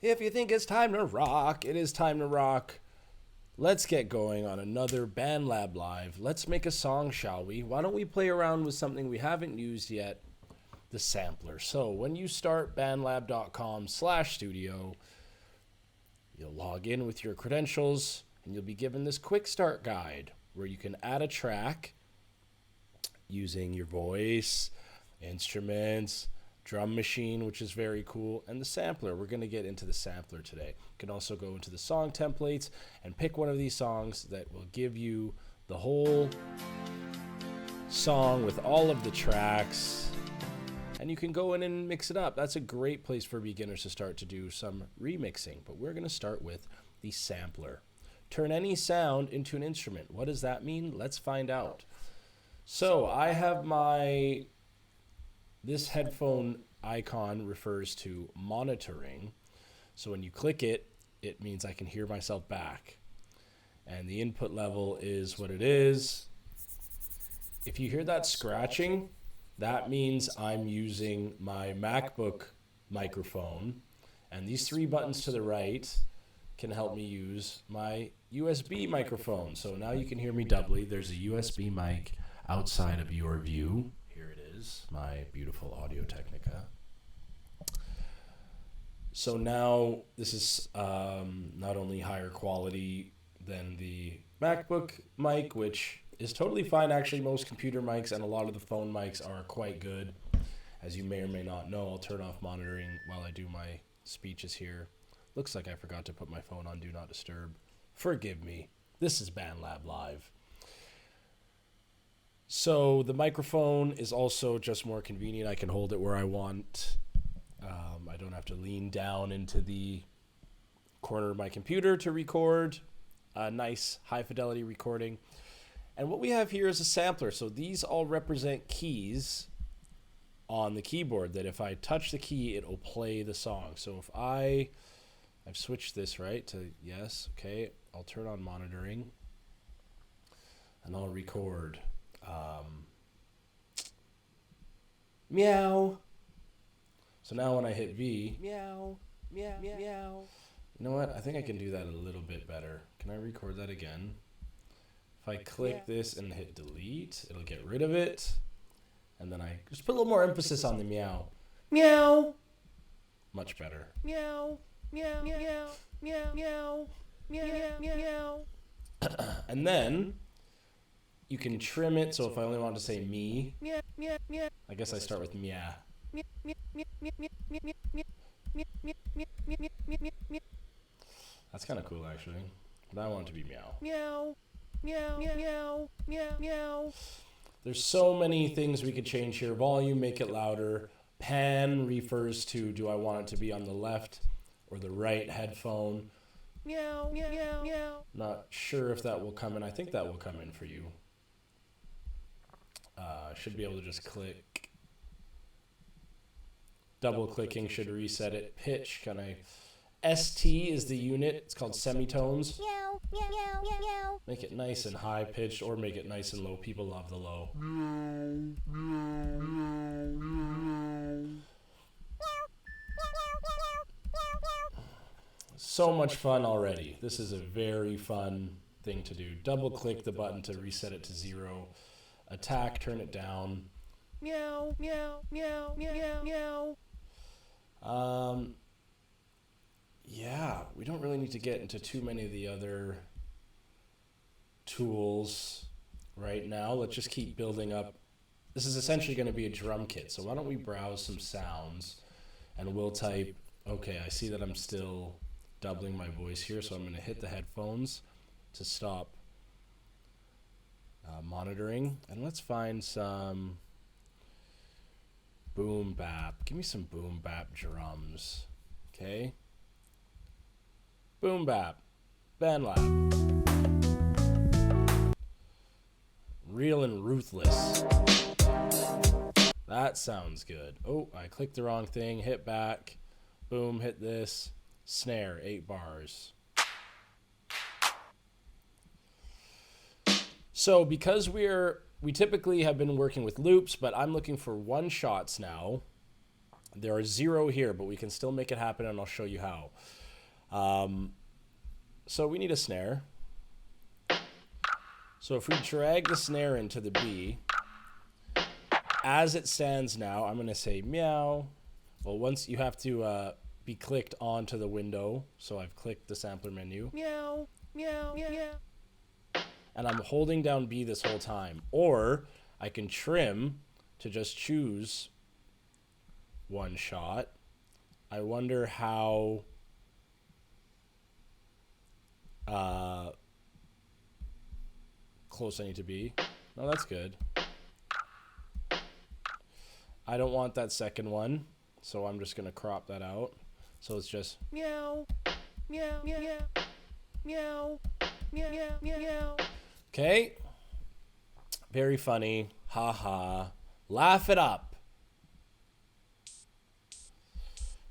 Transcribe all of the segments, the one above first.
If you think it's time to rock, it is time to rock. Let's get going on another Bandlab Live. Let's make a song, shall we? Why don't we play around with something we haven't used yet, the sampler. So when you start bandlab.com/studio, you'll log in with your credentials and you'll be given this quick start guide where you can add a track using your voice, instruments, drum machine, which is very cool, and the sampler. We're going to get into the sampler today. You can also go into the song templates and pick one of these songs that will give you the whole song with all of the tracks, and you can go in and mix it up. That's a great place for beginners to start to do some remixing, but we're going to start with the sampler. Turn any sound into an instrument. What does that mean? Let's find out. So I have this headphone icon refers to monitoring. So when you click it, it means I can hear myself back. And the input level is what it is. If you hear that scratching, that means I'm using my MacBook microphone. And these three buttons to the right can help me use my USB microphone. So now you can hear me doubly. There's a USB mic outside of your view. Here it is, my beautiful Audio-Technica. So now this is not only higher quality than the MacBook mic, which is totally fine. Actually, most computer mics and a lot of the phone mics are quite good. As you may or may not know, I'll turn off monitoring while I do my speeches here. Looks like I forgot to put my phone on Do Not Disturb. Forgive me. This is Bandlab Live. So the microphone is also just more convenient. I can hold it where I want. I don't have to lean down into the corner of my computer to record a nice high fidelity recording. And what we have here is a sampler. So these all represent keys on the keyboard that if I touch the key, it'll play the song. So if I've switched this right to yes, okay, I'll turn on monitoring and I'll record. Meow. So now when I hit V, meow, meow, meow. You know what? I think I can do that a little bit better. Can I record that again? If I click this and hit delete, it'll get rid of it. And then I just put a little more emphasis on the meow. Meow. Much better. Meow, meow, meow, meow, meow, meow, meow. And then you can trim it, so if I only want to say me, I guess I start with meow. That's kind of cool, actually. But I want it to be meow. Meow, meow, meow, meow, meow. There's so many things we could change here. Volume, make it louder. Pan refers to, do I want it to be on the left or the right headphone? Meow, meow, meow, meow. Not sure if that will come in. I think that will come in for you. Should be able to just click. Double clicking should reset it. Pitch, can I? ST is the unit. It's called semitones. Meow, meow, meow, meow, meow. Make it nice and high pitched or make it nice and low. People love the low. So much fun already. This is a very fun thing to do. Double click the button to reset it to 0. Attack, turn it down. Meow, meow, meow, meow, meow. Yeah, we don't really need to get into too many of the other tools right now. Let's just keep building up. This is essentially going to be a drum kit. So why don't we browse some sounds and we'll type, okay, I see that I'm still doubling my voice here, so I'm going to hit the headphones to stop monitoring. And let's find some boom bap. Give me some boom bap drums. Okay. Boom bap. Bandlab. Real and ruthless. That sounds good. Oh, I clicked the wrong thing. Hit back. Boom, hit this. Snare, 8 bars. So because we typically have been working with loops, but I'm looking for one shots now. There are 0 here, but we can still make it happen, and I'll show you how. So we need a snare. So if we drag the snare into the B, as it stands now, I'm going to say meow. Well, once you have to be clicked onto the window. So I've clicked the sampler menu. Meow, meow, meow. And I'm holding down B this whole time. Or I can trim to just choose one shot. I wonder how close I need to be. No, that's good. I don't want that second one, so I'm just going to crop that out. So it's just meow, meow, meow, meow, meow, meow, meow. Okay. Very funny. Ha ha. Laugh it up.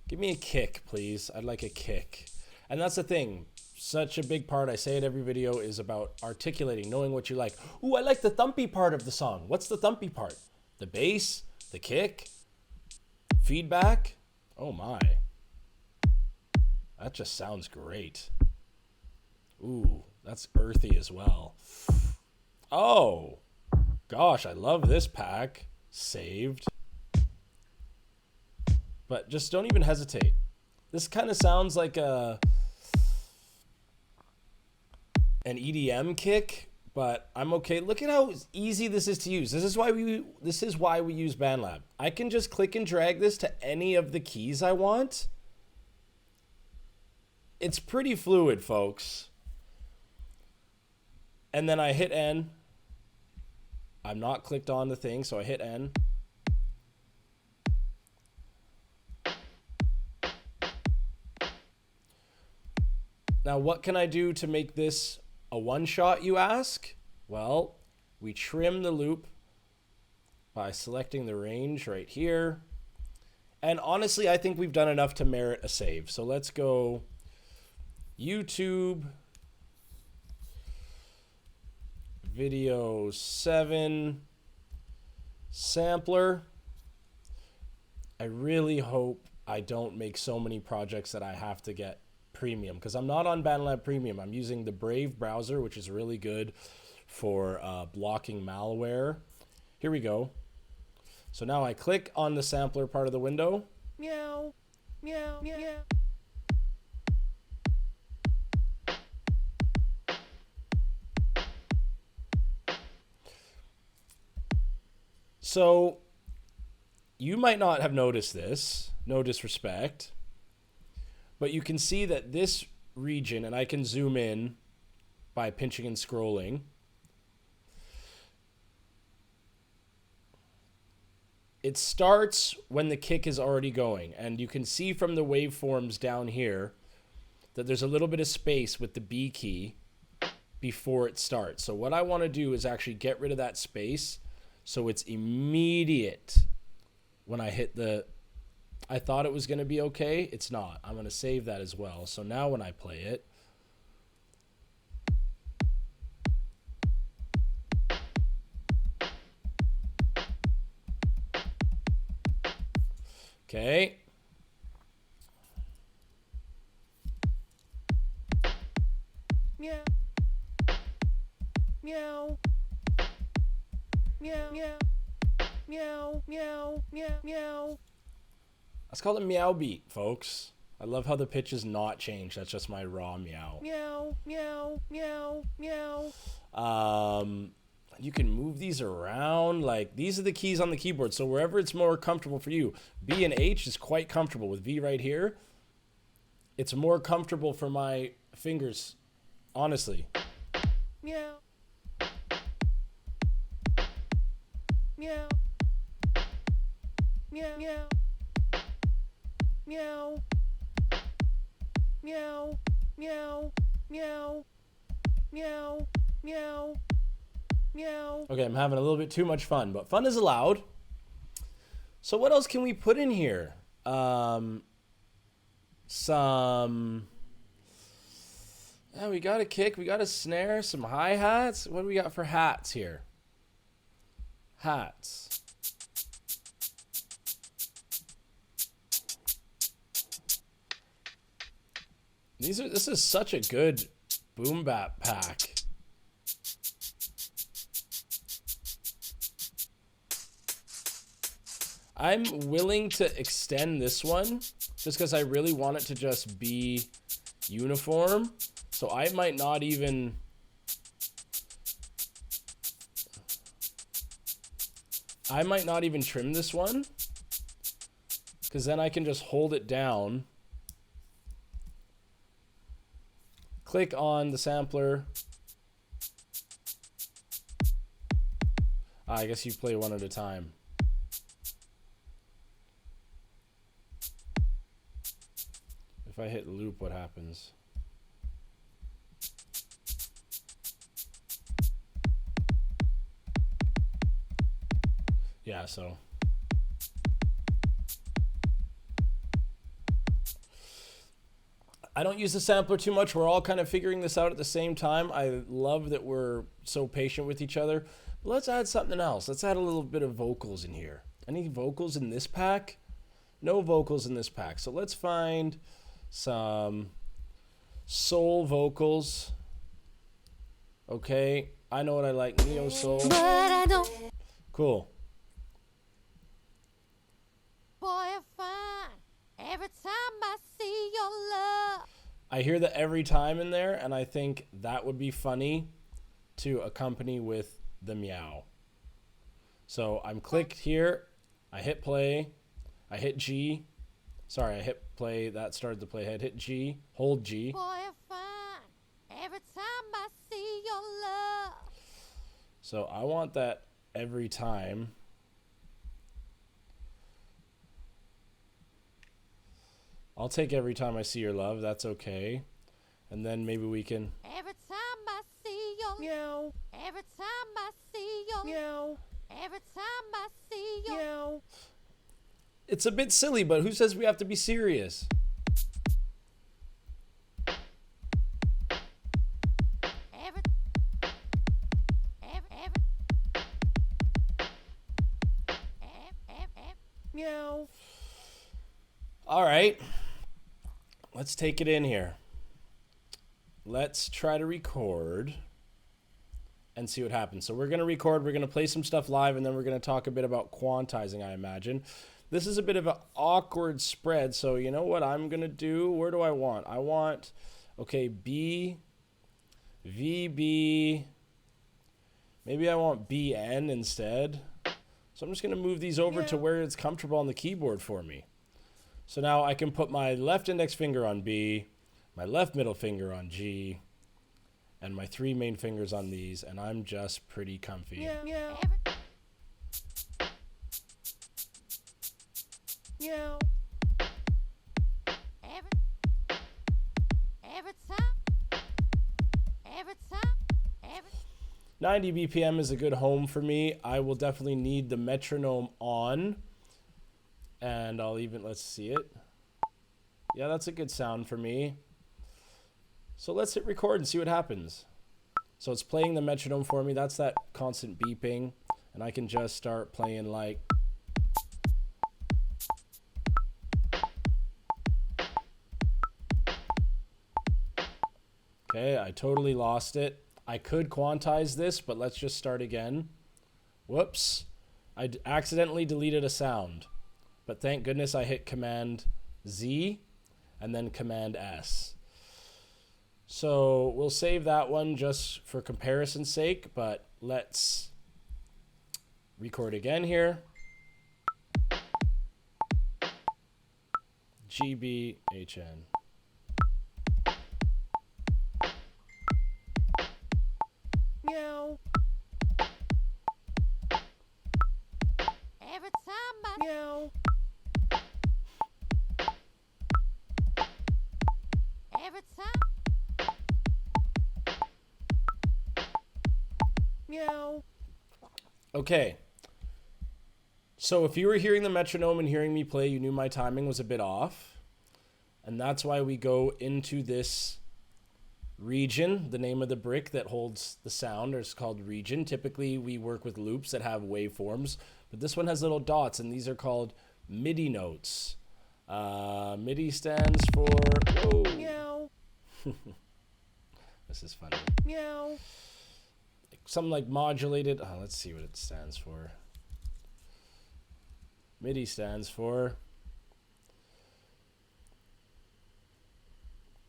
Give me a kick, please. I'd like a kick. And that's the thing. Such a big part, I say it every video, is about articulating, knowing what you like. Ooh, I like the thumpy part of the song. What's the thumpy part? The bass? The kick? Feedback? Oh my. That just sounds great. Ooh, that's earthy as well. Oh, gosh, I love this pack. Saved. But just don't even hesitate. This kind of sounds like an EDM kick, but I'm okay. Look at how easy this is to use. This is why we use Bandlab. I can just click and drag this to any of the keys I want. It's pretty fluid, folks. And then I hit N. I'm not clicked on the thing, so I hit N. Now, what can I do to make this a one-shot, you ask? Well, we trim the loop by selecting the range right here. And honestly, I think we've done enough to merit a save. So let's go YouTube, video 7, sampler. I really hope I don't make so many projects that I have to get Premium, because I'm not on Bandlab Premium. I'm using the Brave browser, which is really good for blocking malware. Here we go. So now I click on the sampler part of the window. Meow, meow, meow. So you might not have noticed this, no disrespect, but you can see that this region, and I can zoom in by pinching and scrolling, it starts when the kick is already going. And you can see from the waveforms down here that there's a little bit of space with the B key before it starts. So what I want to do is actually get rid of that space so it's immediate when I hit the... I thought it was going to be okay. It's not. I'm going to save that as well. So now when I play it, okay. Meow. Meow. Meow. Meow. Meow. Meow. Meow. Meow. That's called a meow beat, folks. I love how the pitch is not changed. That's just my raw meow. Meow, meow, meow, meow. You can move these around. Like, these are the keys on the keyboard. So wherever it's more comfortable for you. B and H is quite comfortable. With V right here, it's more comfortable for my fingers, honestly. Meow. Meow. Meow, meow. Meow. Meow. Meow. Meow. Meow. Meow. Meow. Okay, I'm having a little bit too much fun, but fun is allowed. So what else can we put in here? Yeah, we got a kick, we got a snare, some hi-hats. What do we got for hats here? Hats. This is such a good boom bap pack. I'm willing to extend this one just because I really want it to just be uniform. So I might not even... trim this one, because then I can just hold it down, click on the sampler. I guess you play one at a time. If I hit loop, what happens? Yeah, so I don't use the sampler too much. We're all kind of figuring this out at the same time. I love that we're so patient with each other. But let's add something else. Let's add a little bit of vocals in here. Any vocals in this pack? No vocals in this pack. So let's find some soul vocals. Okay, I know what I like. Neo soul. But I don't. Cool. Boy, fine. Every time I see your love. I hear the every time in there, and I think that would be funny to accompany with the meow. So I'm clicked here. I hit play. I hit G. Sorry, I hit play. That started the playhead. Hit G. Hold G. Boy, fine. Every time I see your love. So I want that every time. I'll take every time I see your love. That's okay. And then maybe we can... Every time I see your... Meow. Every time I see your... Meow. Every time I see your... Meow. It's a bit silly, but who says we have to be serious? Meow. All right. Let's take it in here. Let's try to record and see what happens. So we're going to record, we're going to play some stuff live, and then we're going to talk a bit about quantizing, I imagine. This is a bit of an awkward spread, so you know what I'm going to do? Where do I want? I want, okay, B, VB, maybe I want BN instead. So I'm just going to move these over to where it's comfortable on the keyboard for me. So now I can put my left index finger on B, my left middle finger on G, and my three main fingers on these, and I'm just pretty comfy. Yeah. Yeah. Every time. 90 BPM is a good home for me. I will definitely need the metronome on. And I'll even, let's see it. Yeah, that's a good sound for me. So let's hit record and see what happens. So it's playing the metronome for me. That's that constant beeping. And I can just start playing like... Okay, I totally lost it. I could quantize this, but let's just start again. Whoops. I accidentally deleted a sound. But thank goodness I hit Command Z and then Command S. So we'll save that one just for comparison's sake, but let's record again here. GBHN. Meow. Every time I... Meow. Every time. Meow. Okay. So if you were hearing the metronome and hearing me play, you knew my timing was a bit off. And that's why we go into this region. The name of the brick that holds the sound is called region. Typically, we work with loops that have waveforms, but this one has little dots, and these are called MIDI notes. MIDI stands for... Whoa. Meow. This is funny. Meow. Something like modulated. Oh, let's see what it stands for. MIDI stands for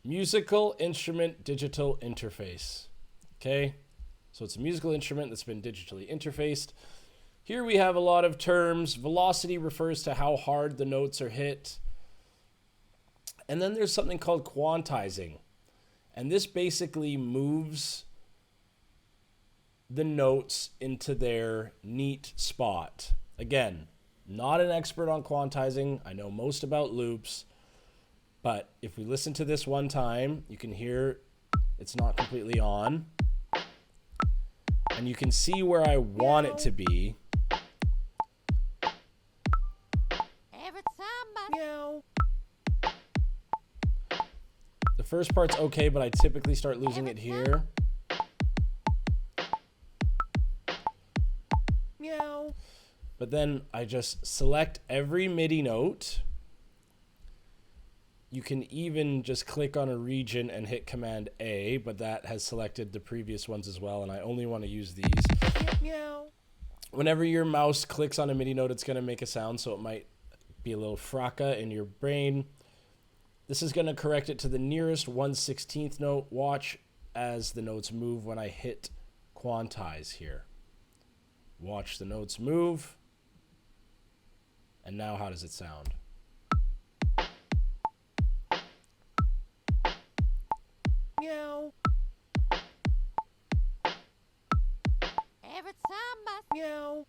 Musical Instrument Digital Interface. Okay? So it's a musical instrument that's been digitally interfaced. Here we have a lot of terms. Velocity refers to how hard the notes are hit. And then there's something called quantizing. And this basically moves the notes into their neat spot. Again, not an expert on quantizing. I know most about loops. But if we listen to this one time, you can hear it's not completely on. And you can see where I want it to be. Meow. The first part's okay, but I typically start losing it here. Meow. But then I just select every MIDI note. You can even just click on a region and hit Command A, but that has selected the previous ones as well, and I only want to use these. Meow. Whenever your mouse clicks on a MIDI note, it's going to make a sound, so it might be a little fracas in your brain. This is going to correct it to the nearest 1/16th note. Watch as the notes move when I hit quantize here. Watch the notes move. And now how does it sound? Meow. Meow.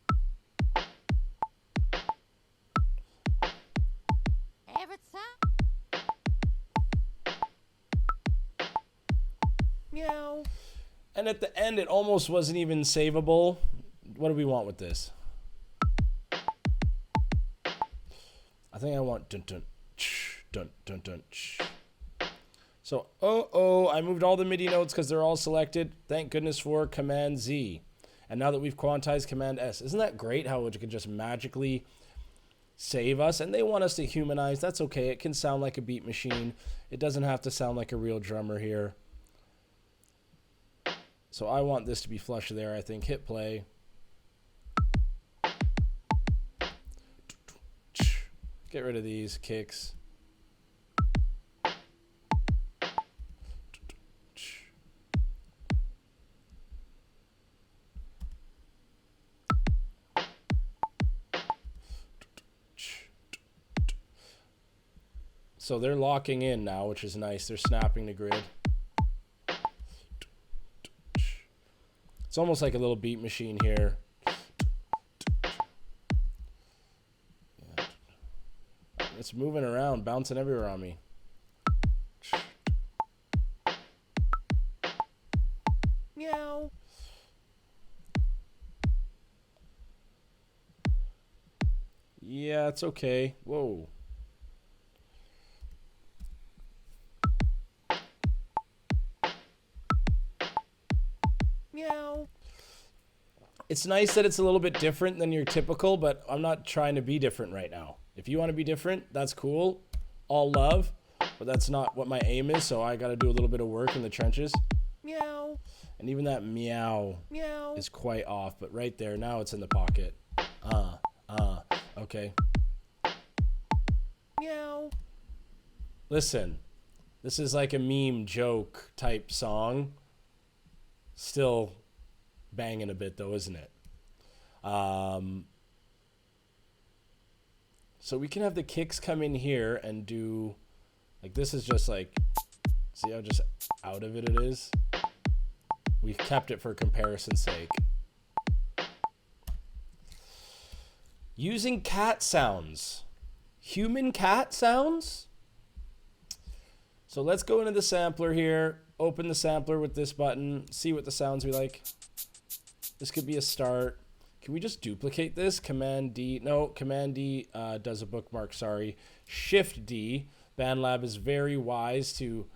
Meow. And at the end, it almost wasn't even savable. What do we want with this? I think I want dun dun ch, dun dun dun ch. So, I moved all the MIDI notes because they're all selected. Thank goodness for Command Z. And now that we've quantized, Command S. Isn't that great how it can just magically save us? And they want us to humanize. That's okay. It can sound like a beat machine. It doesn't have to sound like a real drummer here. So I want this to be flush there, I think. Hit play. Get rid of these kicks. So they're locking in now, which is nice. They're snapping the grid. It's almost like a little beat machine here. Yeah. It's moving around, bouncing everywhere on me. Meow. Yeah, it's okay. Whoa. Meow. It's nice that it's a little bit different than your typical, but I'm not trying to be different right now. If you want to be different, that's cool. All love, but that's not what my aim is, so I got to do a little bit of work in the trenches. Meow. And even that meow is quite off, but right there, now it's in the pocket. Okay. Meow. Listen, this is like a meme joke type song. Still banging a bit though, isn't it? So we can have the kicks come in here and do, like, this is just like, see how just out of it is? We've kept it for comparison's sake. Using cat sounds. Human cat sounds? So let's go into the sampler here. Open the sampler with this button. See what the sounds we like. This could be a start. Can we just duplicate this? Command D. No, Command D does a bookmark, sorry. Shift D. Bandlab is very wise to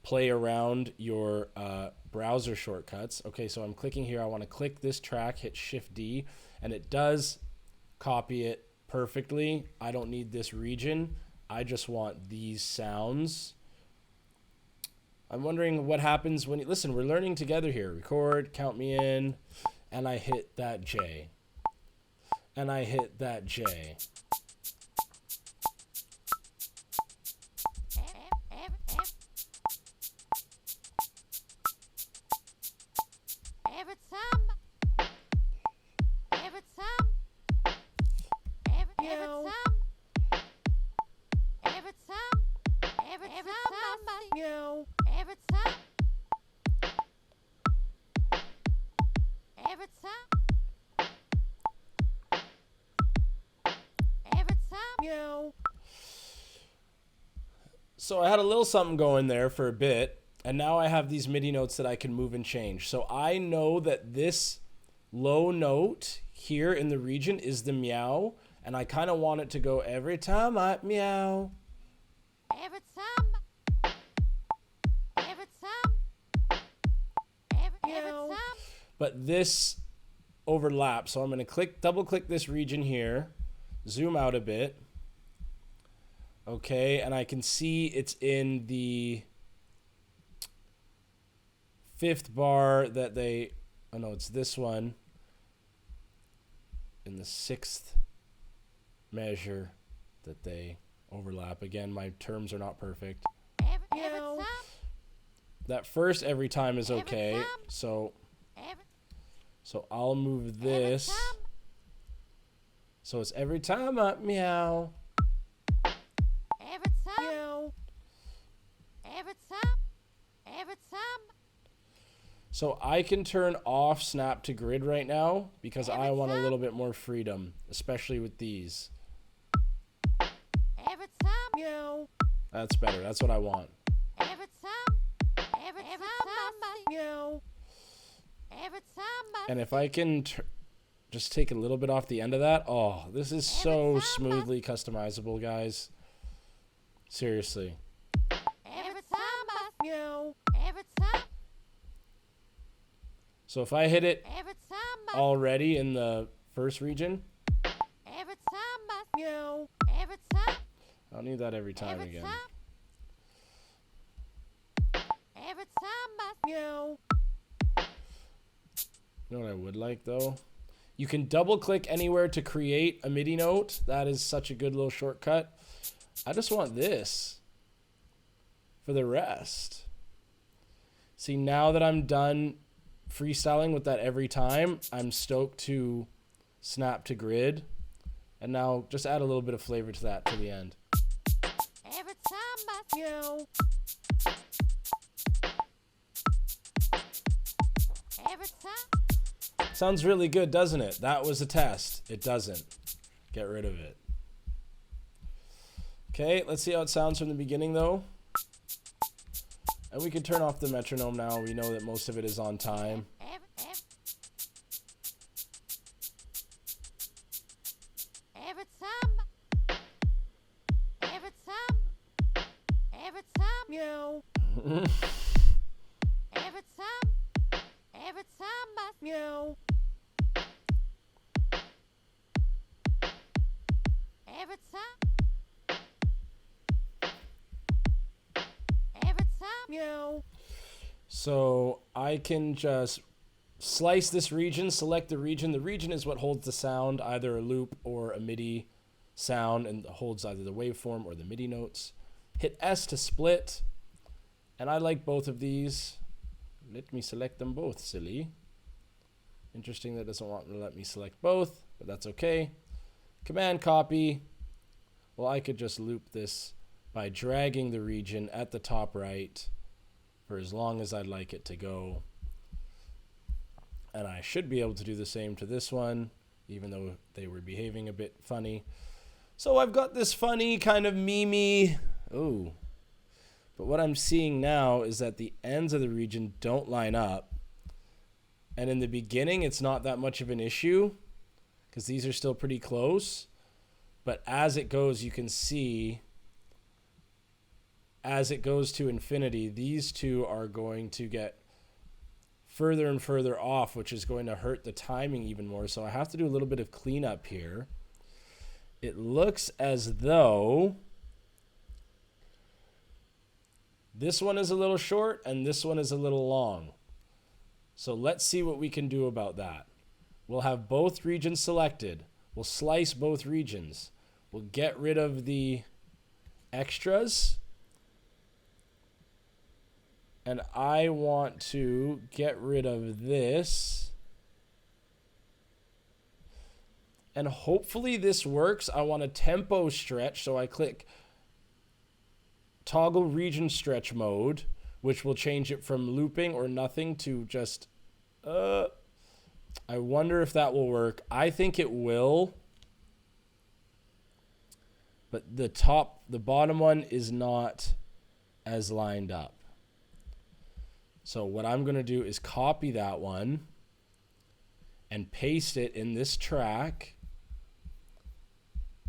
play around your browser shortcuts. Okay, so I'm clicking here. I want to click this track, hit Shift D, and it does copy it perfectly. I don't need this region. I just want these sounds. I'm wondering what happens when you listen. We're learning together here. Record, count me in, and I hit that J. And I hit that J. So I had a little something going there for a bit, and now I have these MIDI notes that I can move and change. So I know that this low note here in the region is the meow, and I kind of want it to go every time I meow. Every time. Every time. Every time. But this overlaps, so I'm going to double click this region here, zoom out a bit. Okay, and I can see it's in the 5th bar that they, oh no, it's this one, in the 6th measure that they overlap. Again, my terms are not perfect. That first every time is okay, so I'll move this. So it's every time I meow. So I can turn off snap to grid right now because I want a little bit more freedom, especially with these. That's better. That's what I want. And if I can just take a little bit off the end of that, oh, this is so smoothly customizable, guys. Seriously. So if I hit it already in the first region, I don't need that every time again. You know what I would like though? You can double click anywhere to create a MIDI note. That is such a good little shortcut. I just want this for the rest. See, now that I'm done freestyling with that every time, I'm stoked to snap to grid, and now just add a little bit of flavor to that to the end. Every time I meow. Every time. Sounds really good, doesn't it? That was a test. It doesn't. Get rid of it. Okay, let's see how it sounds from the beginning though. And we can turn off the metronome now. We know that most of it is on time. Every time. Every time. Every time. Meow. Every time. Every time. Meow. Every time. So I can just slice this region, select the region. The region is what holds the sound, either a loop or a MIDI sound, and holds either the waveform or the MIDI notes. Hit S to split, and I like both of these. Let me select them both, silly. Interesting that it doesn't want to let me select both, but that's okay. Command copy. Well, I could just loop this by dragging the region at the top right for as long as I'd like it to go. And I should be able to do the same to this one, even though they were behaving a bit funny. So I've got this funny kind of meme-y, oh, but what I'm seeing now is that the ends of the region don't line up. And in the beginning, it's not that much of an issue because these are still pretty close. But as it goes, you can see as it goes to infinity, these two are going to get further and further off, which is going to hurt the timing even more. So I have to do a little bit of cleanup here. It looks as though this one is a little short and this one is a little long. So let's see what we can do about that. We'll have both regions selected. We'll slice both regions. We'll get rid of the extras. And I want to get rid of this. And hopefully this works. I want a tempo stretch, so I click toggle region stretch mode, which will change it from looping or nothing to just, I wonder if that will work. I think it will. But the bottom one is not as lined up. So what I'm going to do is copy that one and paste it in this track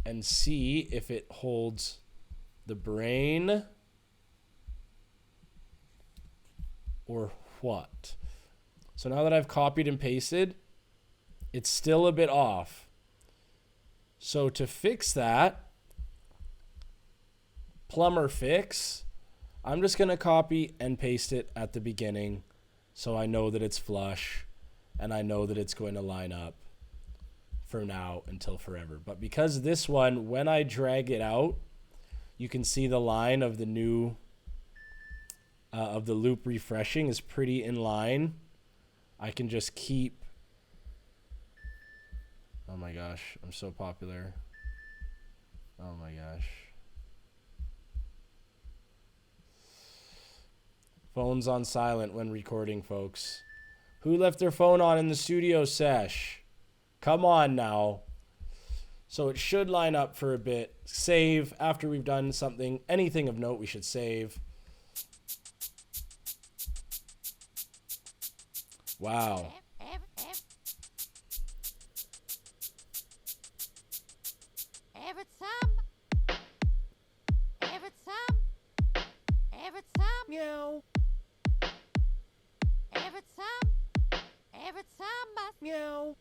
and see if it holds the brain or what. So now that I've copied and pasted, it's still a bit off. So to fix that, plumber fix, I'm just going to copy and paste it at the beginning so I know that it's flush and I know that it's going to line up from now until forever. But because this one, when I drag it out, you can see the line of the new, of the loop refreshing is pretty in line. I can just keep, oh my gosh, I'm so popular. Oh my gosh. Phone's on silent when recording, folks. Who left their phone on in the studio sesh? Come on now. So it should line up for a bit. Save after we've done something, anything of note we should save. Wow. Meow. Meow.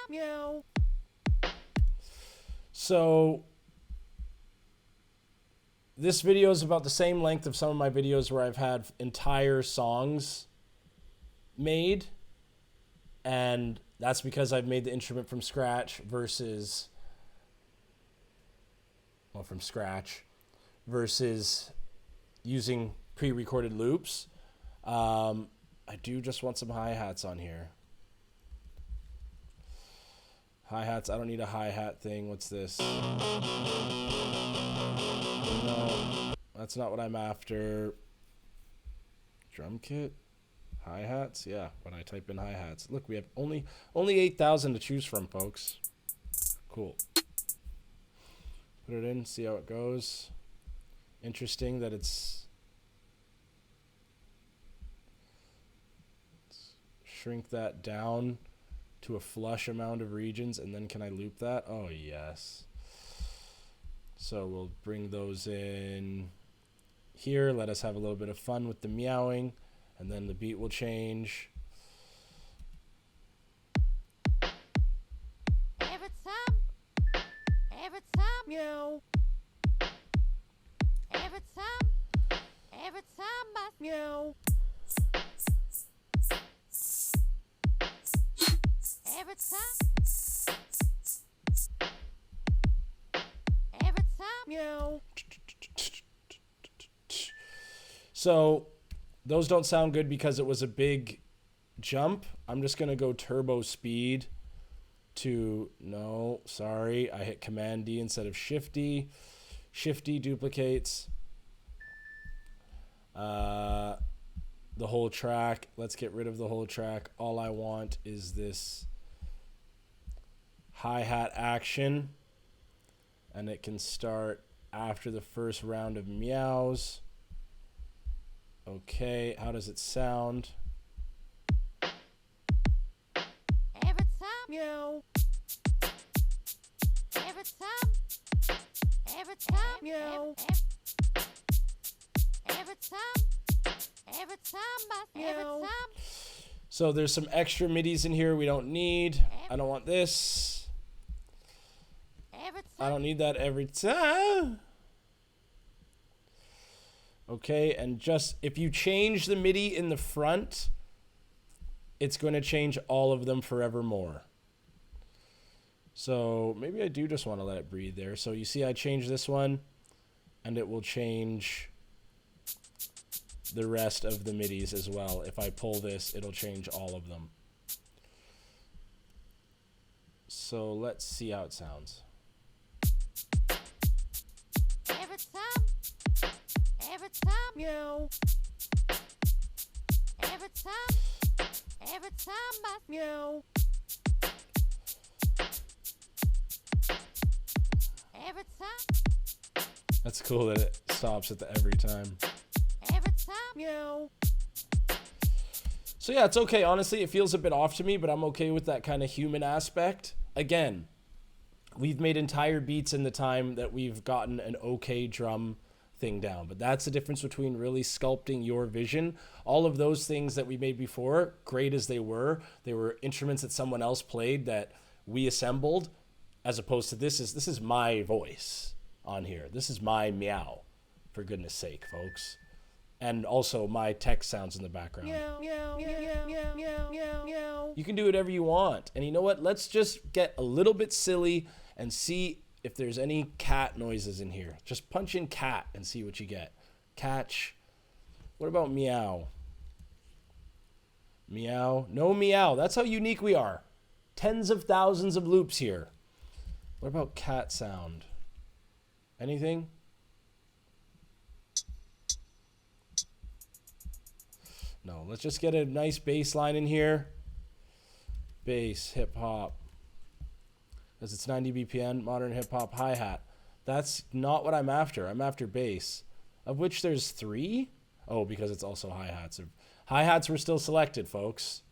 Meow. So this video is about the same length of some of my videos where I've had entire songs made, and that's because I've made the instrument from scratch versus, well, from scratch versus using pre-recorded loops. I do just want some hi-hats on here. Hi-hats, I don't need a hi-hat thing. What's this? No, that's not what I'm after. Drum kit? Hi-hats? Yeah, when I type in hi-hats. Look, we have only 8,000 to choose from, folks. Cool. Put it in, see how it goes. Interesting that let's shrink that down to a flush amount of regions, and then can I loop that? Oh, yes. So we'll bring those in here. Let us have a little bit of fun with the meowing, and then the beat will change. Meow. Meow. Meow. So those don't sound good because it was a big jump. I'm just going to go turbo speed to, no, sorry, I hit Command D instead of Shift D. Shift D duplicates the whole track. Let's get rid of the whole track. All I want is this hi-hat action, and it can start after the first round of meows. Okay, how does it sound? Meow. Meow. Meow. So there's some extra MIDIs in here we don't need. I don't want this. I don't need that every time. Okay, and just if you change the MIDI in the front, it's going to change all of them forevermore. So maybe I do just want to let it breathe there. So you see I change this one, and it will change the rest of the MIDIs as well. If I pull this, it'll change all of them. So let's see how it sounds. Every time, meow. Every time, meow. Every time. That's cool that it stops at the every time. Every time, meow. So yeah, it's okay. Honestly, it feels a bit off to me, but I'm okay with that kind of human aspect. Again, we've made entire beats in the time that we've gotten an okay drum thing down, but that's the difference between really sculpting your vision. All of those things that we made before, great as they were instruments that someone else played that we assembled, as opposed to this is my voice on here. This is my meow, for goodness sake, folks. And also my text sounds in the background. Meow, meow, meow, meow, meow, meow, meow. You can do whatever you want. And you know what? Let's just get a little bit silly and see if there's any cat noises in here. Just punch in cat and see what you get. Catch. What about meow? Meow. No meow. That's how unique we are. Tens of thousands of loops here. What about cat sound? Anything? No, let's just get a nice bass line in here. Bass, hip hop. Because it's 90 BPM, modern hip hop, hi-hat. That's not what I'm after. I'm after bass, of which there's 3. Oh, because it's also hi-hats. Hi-hats were still selected, folks.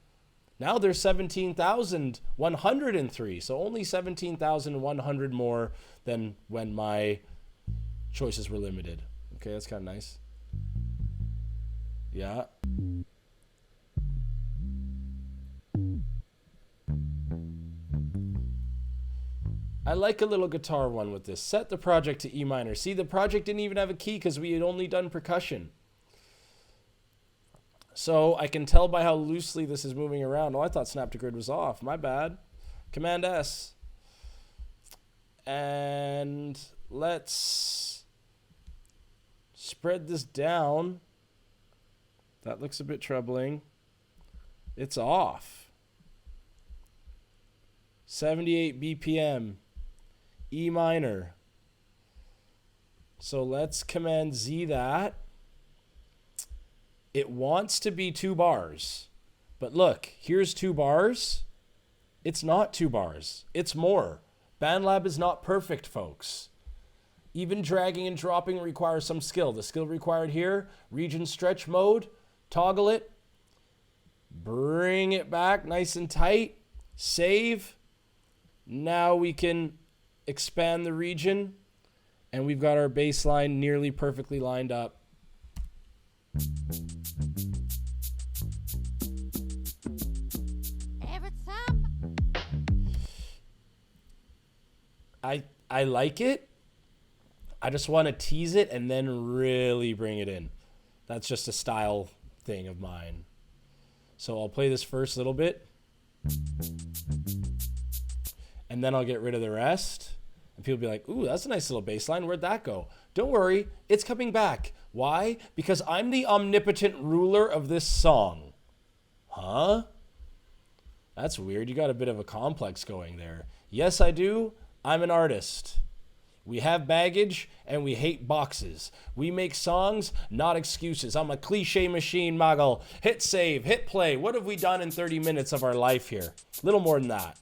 Now there's 17,103, so only 17,100 more than when my choices were limited. Okay, that's kind of nice. Yeah. I like a little guitar one with this. Set the project to E minor. See, the project didn't even have a key because we had only done percussion. So I can tell by how loosely this is moving around. Oh, I thought Snap to Grid was off. My bad. Command S. And let's spread this down. That looks a bit troubling. It's off. 78 BPM. E minor. So let's Command Z that. It wants to be 2 bars. But look, here's 2 bars. It's not 2 bars. It's more. Bandlab is not perfect, folks. Even dragging and dropping requires some skill. The skill required here, region stretch mode, toggle it, bring it back nice and tight, save. Now we can expand the region, and we've got our bass line nearly perfectly lined up. Every time. I like it. I just want to tease it and then really bring it in. That's just a style thing of mine. So I'll play this first little bit, and then I'll get rid of the rest. And people will be like, ooh, that's a nice little bass line. Where'd that go? Don't worry, it's coming back. Why? Because I'm the omnipotent ruler of this song. Huh? That's weird. You got a bit of a complex going there. Yes, I do. I'm an artist. We have baggage and we hate boxes. We make songs, not excuses. I'm a cliche machine, Moggle. Hit save, hit play. What have we done in 30 minutes of our life here? Little more than that.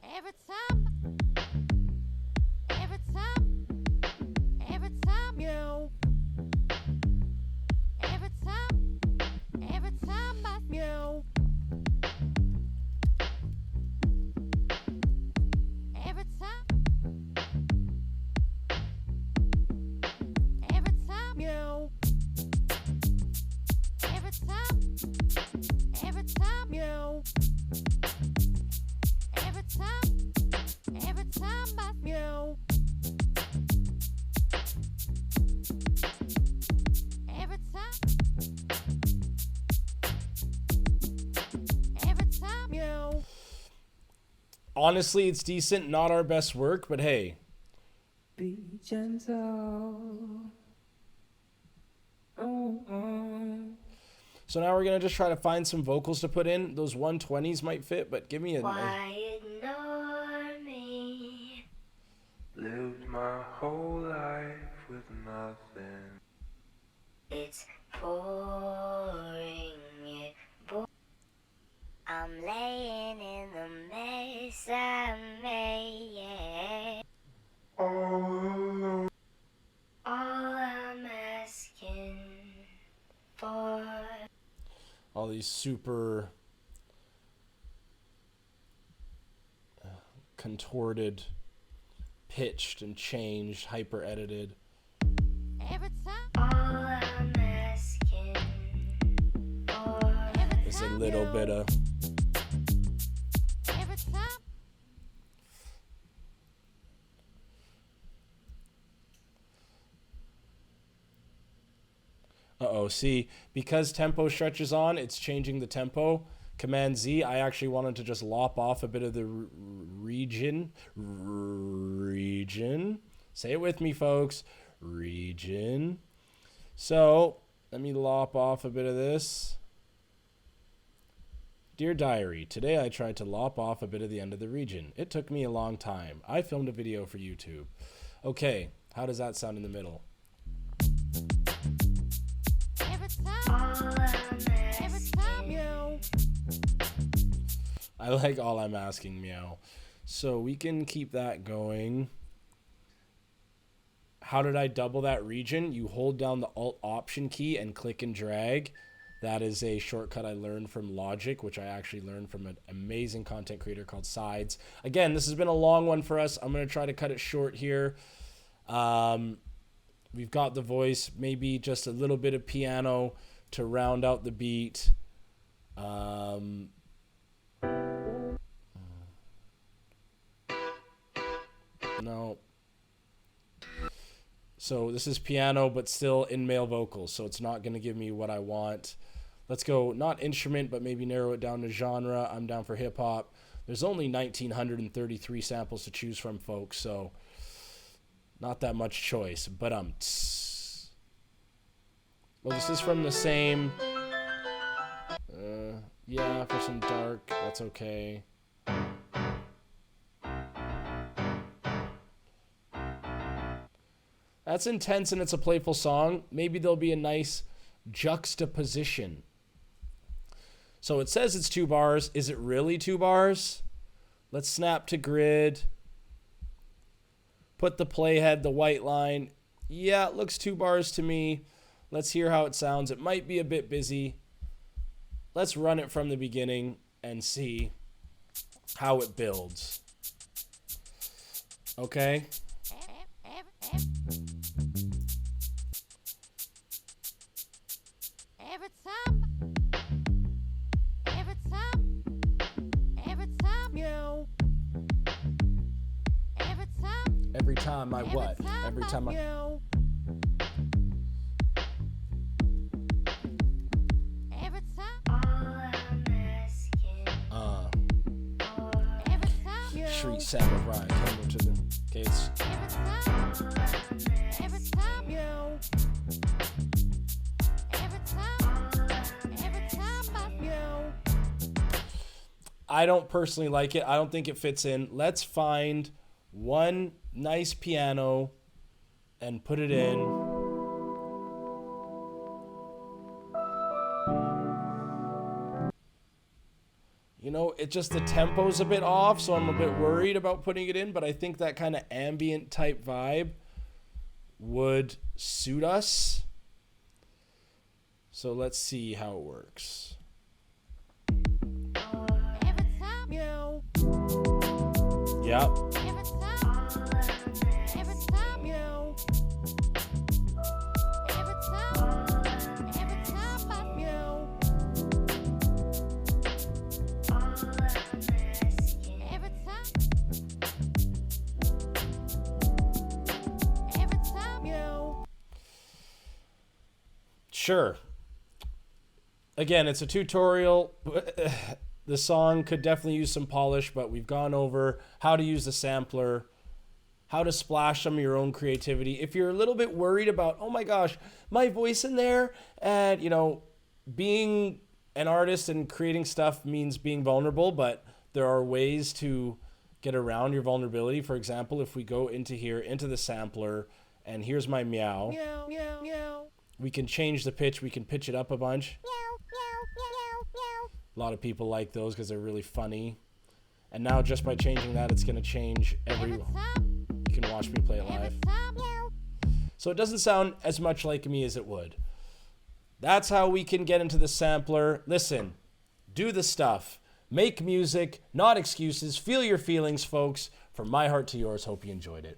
Every time. Every time. Every time. Meow. Every time. Every time. Meow. Every time. Honestly, it's decent. Not our best work, but hey. Be gentle. So now we're going to just try to find some vocals to put in. Those 120s might fit, but give me a... Why ignore me? Lived my whole life with nothing. It's boring. I'm laying in the mess I made. All alone. All I'm asking for. All these super contorted, pitched and changed, hyper edited. Every time. All I'm asking for. There's a little bit of... Every time. Uh-oh, see, because tempo stretches on, it's changing the tempo. Command Z, I actually wanted to just lop off a bit of the region. Say it with me, folks. Region. So, let me lop off a bit of this. Dear Diary, today I tried to lop off a bit of the end of the region. It took me a long time. I filmed a video for YouTube. Okay, how does that sound in the middle? Every time. All I'm Every time. asking. I like all I'm asking, meow. So we can keep that going. How did I double that region? You hold down the Alt Option key and click and drag. That is a shortcut I learned from Logic, which I actually learned from an amazing content creator called Sides. Again, this has been a long one for us. I'm going to try to cut it short here. We've got the voice, maybe just a little bit of piano to round out the beat. No. So this is piano, but still in male vocals, so it's not going to give me what I want. Let's go, not instrument, but maybe narrow it down to genre. I'm down for hip-hop. There's only 1,933 samples to choose from, folks, so not that much choice. But well, this is from the same... yeah, for some dark, that's okay. That's intense and it's a playful song. Maybe there'll be a nice juxtaposition. So it says it's 2 bars. Is it really 2 bars? Let's snap to grid. Put the playhead, the white line. Yeah, it looks 2 bars to me. Let's hear how it sounds. It might be a bit busy. Let's run it from the beginning and see how it builds. Okay. Every time. Every time. Every time. Meow. Every time. Every time I what? Every time I... Meow. Every time. All I'm asking for. Every time. Street Samurai. Come to the... Okay, it's... Every time. Every time. Meow. Every time. Every time. Meow. I don't personally like it. I don't think it fits in. Let's find one nice piano and put it in. You know, it just, the tempo's a bit off, so I'm a bit worried about putting it in, but I think that kind of ambient type vibe would suit us. So let's see how it works. Every time. Meow. Yep. Every time. Every time. Meow. Every time. Every time. Meow. Every time. Every time. Meow. Sure. Again, it's a tutorial. The song could definitely use some polish, but we've gone over how to use the sampler, how to splash some of your own creativity. If you're a little bit worried about, oh my gosh, my voice in there, and being an artist and creating stuff means being vulnerable, but there are ways to get around your vulnerability. For example, if we go into here, into the sampler, and here's my meow. Meow, meow, meow. We can change the pitch. We can pitch it up a bunch. Meow, meow, meow, meow. A lot of people like those because they're really funny. And now just by changing that, it's going to change every... You can watch me play it live. So it doesn't sound as much like me as it would. That's how we can get into the sampler. Listen, do the stuff. Make music, not excuses. Feel your feelings, folks. From my heart to yours, hope you enjoyed it.